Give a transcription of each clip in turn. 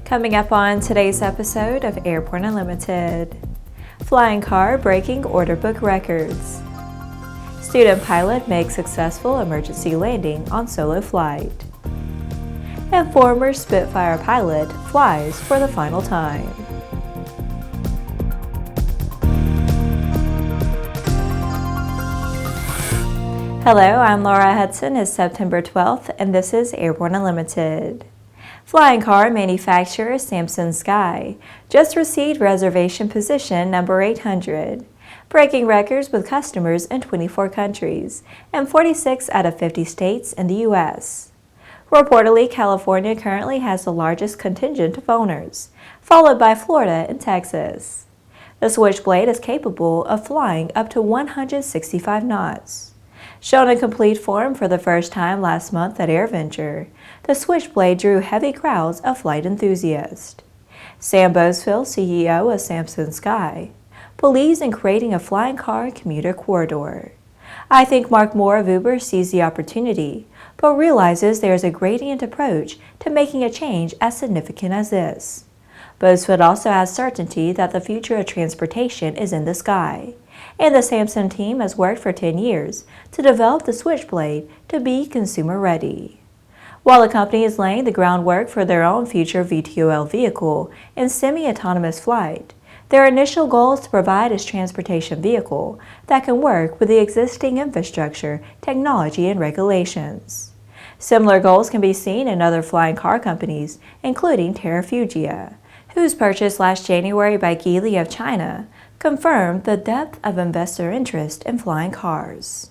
Coming up on today's episode of Airborne Unlimited. Flying car breaking order book records. Student pilot makes successful emergency landing on solo flight. And former Spitfire pilot flies for the final time. Hello, I'm Laura Hudson. It's September 12th, and this is Airborne Unlimited. Flying car manufacturer Samson Sky just received reservation position number 800, breaking records with customers in 24 countries and 46 out of 50 states in the U.S. Reportedly, California currently has the largest contingent of owners, followed by Florida and Texas. The Switchblade is capable of flying up to 165 knots. Shown in complete form for the first time last month at AirVenture, the Switchblade drew heavy crowds of flight enthusiasts. Sam Boesfield, CEO of Samson Sky, believes in creating a flying car commuter corridor. I think Mark Moore of Uber sees the opportunity, but realizes there is a gradient approach to making a change as significant as this. Boesfield also has certainty that the future of transportation is in the sky, and the Samson team has worked for 10 years to develop the Switchblade to be consumer-ready. While the company is laying the groundwork for their own future VTOL vehicle in semi-autonomous flight, their initial goal is to provide a transportation vehicle that can work with the existing infrastructure, technology, and regulations. Similar goals can be seen in other flying car companies, including Terrafugia, whose purchase last January by Geely of China confirmed the depth of investor interest in flying cars.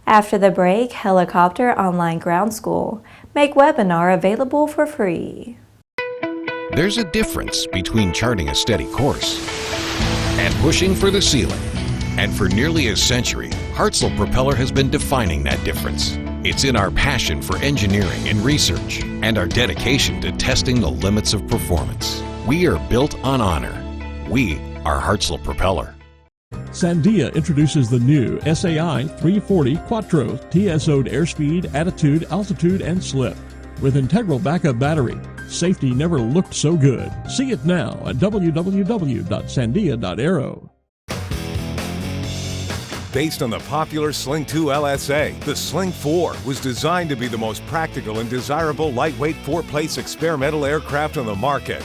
After the break, Helicopter Online Ground School make webinar available for free. There's a difference between charting a steady course and pushing for the ceiling. And for nearly a century, Hartzell Propeller has been defining that difference. It's in our passion for engineering and research and our dedication to testing the limits of performance. We are built on honor. We are Hartzell Propeller. Sandia introduces the new SAI 340 Quattro TSO'd airspeed, attitude, altitude, and slip. With integral backup battery, safety never looked so good. See it now at www.sandia.aero. Based on the popular Sling 2 LSA, the Sling 4 was designed to be the most practical and desirable lightweight four-place experimental aircraft on the market.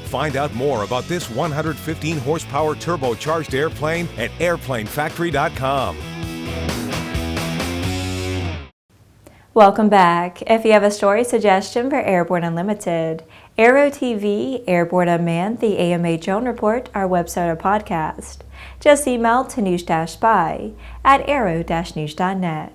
Find out more about this 115 horsepower turbocharged airplane at airplanefactory.com. Welcome back. If you have a story suggestion for Airborne Unlimited, Aero-TV, Airborne Unmanned, the AMA Drone Report, our website or podcast, just email to news-spy@aero-news.net.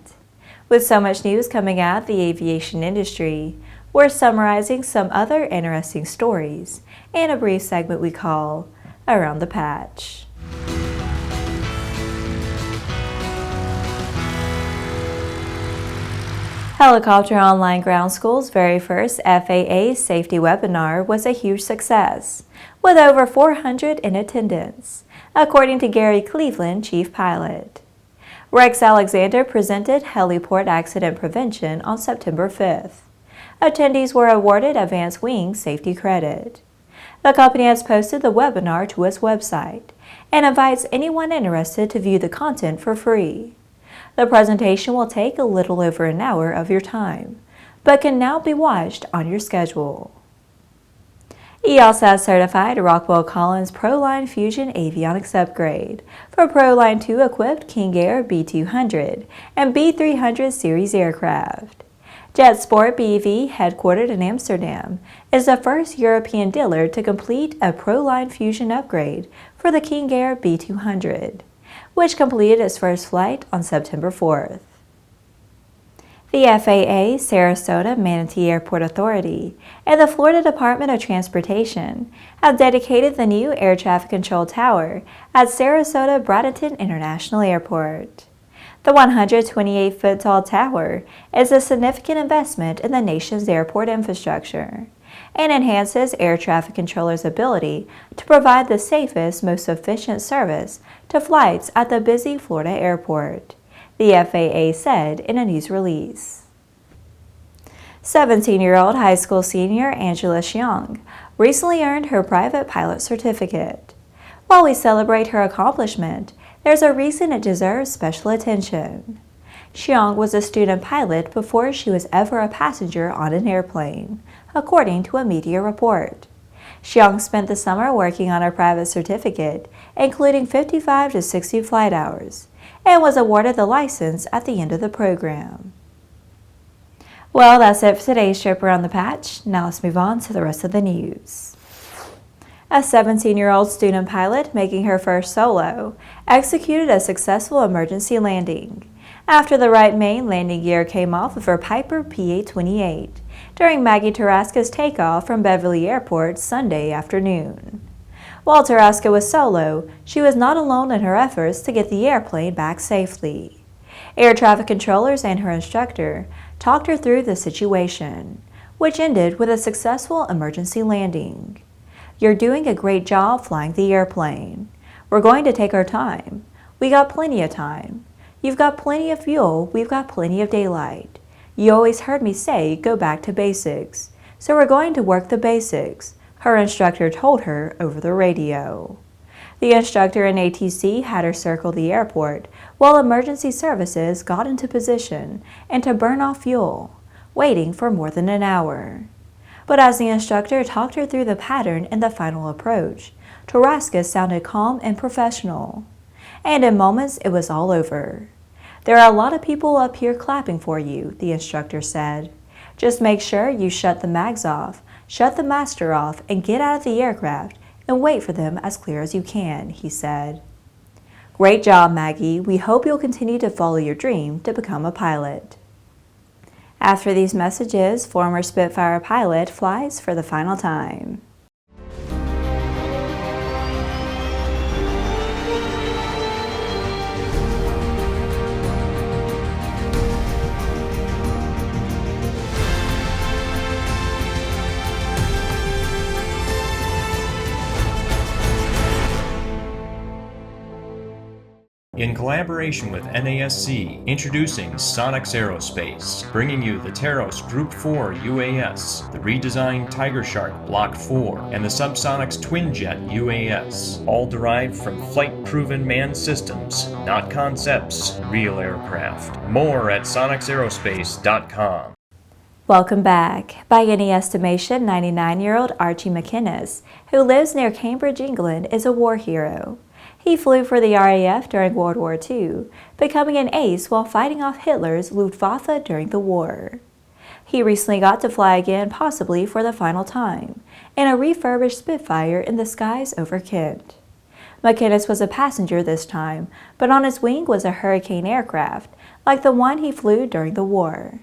With so much news coming out of the aviation industry, we're summarizing some other interesting stories in a brief segment we call Around the Patch. Helicopter Online Ground School's very first FAA safety webinar was a huge success, with over 400 in attendance, according to Gary Cleveland, Chief Pilot. Rex Alexander presented Heliport Accident Prevention on September 5th. Attendees were awarded Advanced Wing Safety Credit. The company has posted the webinar to its website and invites anyone interested to view the content for free. The presentation will take a little over an hour of your time, but can now be watched on your schedule. EOS has certified Rockwell Collins ProLine Fusion Avionics Upgrade for ProLine 2 equipped King Air B200 and B300 series aircraft. JetSport BV, headquartered in Amsterdam, is the first European dealer to complete a ProLine Fusion upgrade for the King Air B200, which completed its first flight on September 4th. The FAA, Sarasota Manatee Airport Authority, and the Florida Department of Transportation have dedicated the new air traffic control tower at Sarasota Bradenton International Airport. The 128-foot tall tower is a significant investment in the nation's airport infrastructure and enhances air traffic controllers' ability to provide the safest, most efficient service to flights at the busy Florida airport, the FAA said in a news release. 17-year-old high school senior Angelus Young recently earned her private pilot certificate. While we celebrate her accomplishment, there's a reason it deserves special attention. Young was a student pilot before she was ever a passenger on an airplane, according to a media report. Young spent the summer working on her private certificate, including 55 to 60 flight hours, and was awarded the license at the end of the program. Well, that's it for today's trip around the patch. Now let's move on to the rest of the news. A 17-year-old student pilot making her first solo executed a successful emergency landing after the right main landing gear came off of her Piper PA-28 during Maggie Taraska's takeoff from Beverly Airport Sunday afternoon. While Taraska was solo, she was not alone in her efforts to get the airplane back safely. Air traffic controllers and her instructor talked her through the situation, which ended with a successful emergency landing. "You're doing a great job flying the airplane. We're going to take our time. We got plenty of time. You've got plenty of fuel, we've got plenty of daylight. You always heard me say go back to basics, so we're going to work the basics," her instructor told her over the radio. The instructor and ATC had her circle the airport while emergency services got into position and to burn off fuel, waiting for more than an hour. But as the instructor talked her through the pattern and the final approach, Taraska sounded calm and professional. And in moments, it was all over. "There are a lot of people up here clapping for you," the instructor said. "Just make sure you shut the mags off, shut the master off, and get out of the aircraft and wait for them as clear as you can," he said. "Great job, Maggie. We hope you'll continue to follow your dream to become a pilot." After these messages, former Spitfire pilot flies for the final time. In collaboration with NASC, introducing Sonex Aerospace, bringing you the Taros Group 4 UAS, the redesigned Tiger Shark Block 4, and the Subsonics Twinjet UAS, all derived from flight-proven manned systems, not concepts, real aircraft. More at sonexaerospace.com. Welcome back. By any estimation, 99-year-old Archie McInnes, who lives near Cambridge, England, is a war hero. He flew for the RAF during World War II, becoming an ace while fighting off Hitler's Luftwaffe during the war. He recently got to fly again, possibly for the final time, in a refurbished Spitfire in the skies over Kent. McInnes was a passenger this time, but on his wing was a Hurricane aircraft, like the one he flew during the war.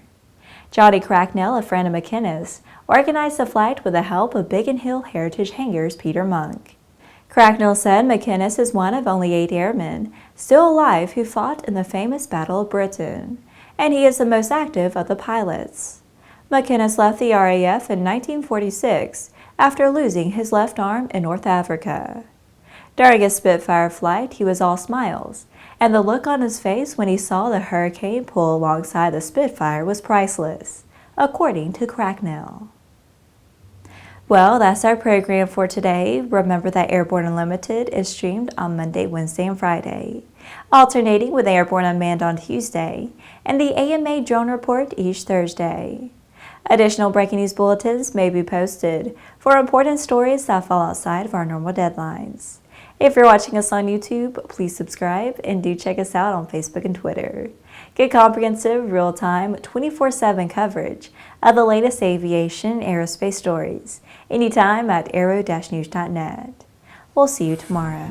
Johnny Cracknell, a friend of McInnes, organized the flight with the help of Biggin Hill Heritage Hangar's Peter Monk. Cracknell said McInnes is one of only 8 airmen still alive who fought in the famous Battle of Britain, and he is the most active of the pilots. McInnes left the RAF in 1946 after losing his left arm in North Africa. During a Spitfire flight, he was all smiles, and the look on his face when he saw the Hurricane pull alongside the Spitfire was priceless, according to Cracknell. Well, that's our program for today. Remember that Airborne Unlimited is streamed on Monday, Wednesday, and Friday, alternating with Airborne Unmanned on Tuesday and the AMA Drone Report each Thursday. Additional breaking news bulletins may be posted for important stories that fall outside of our normal deadlines. If you're watching us on YouTube, please subscribe and do check us out on Facebook and Twitter. Get comprehensive, real-time, 24/7 coverage of the latest aviation and aerospace stories anytime at aero-news.net. We'll see you tomorrow.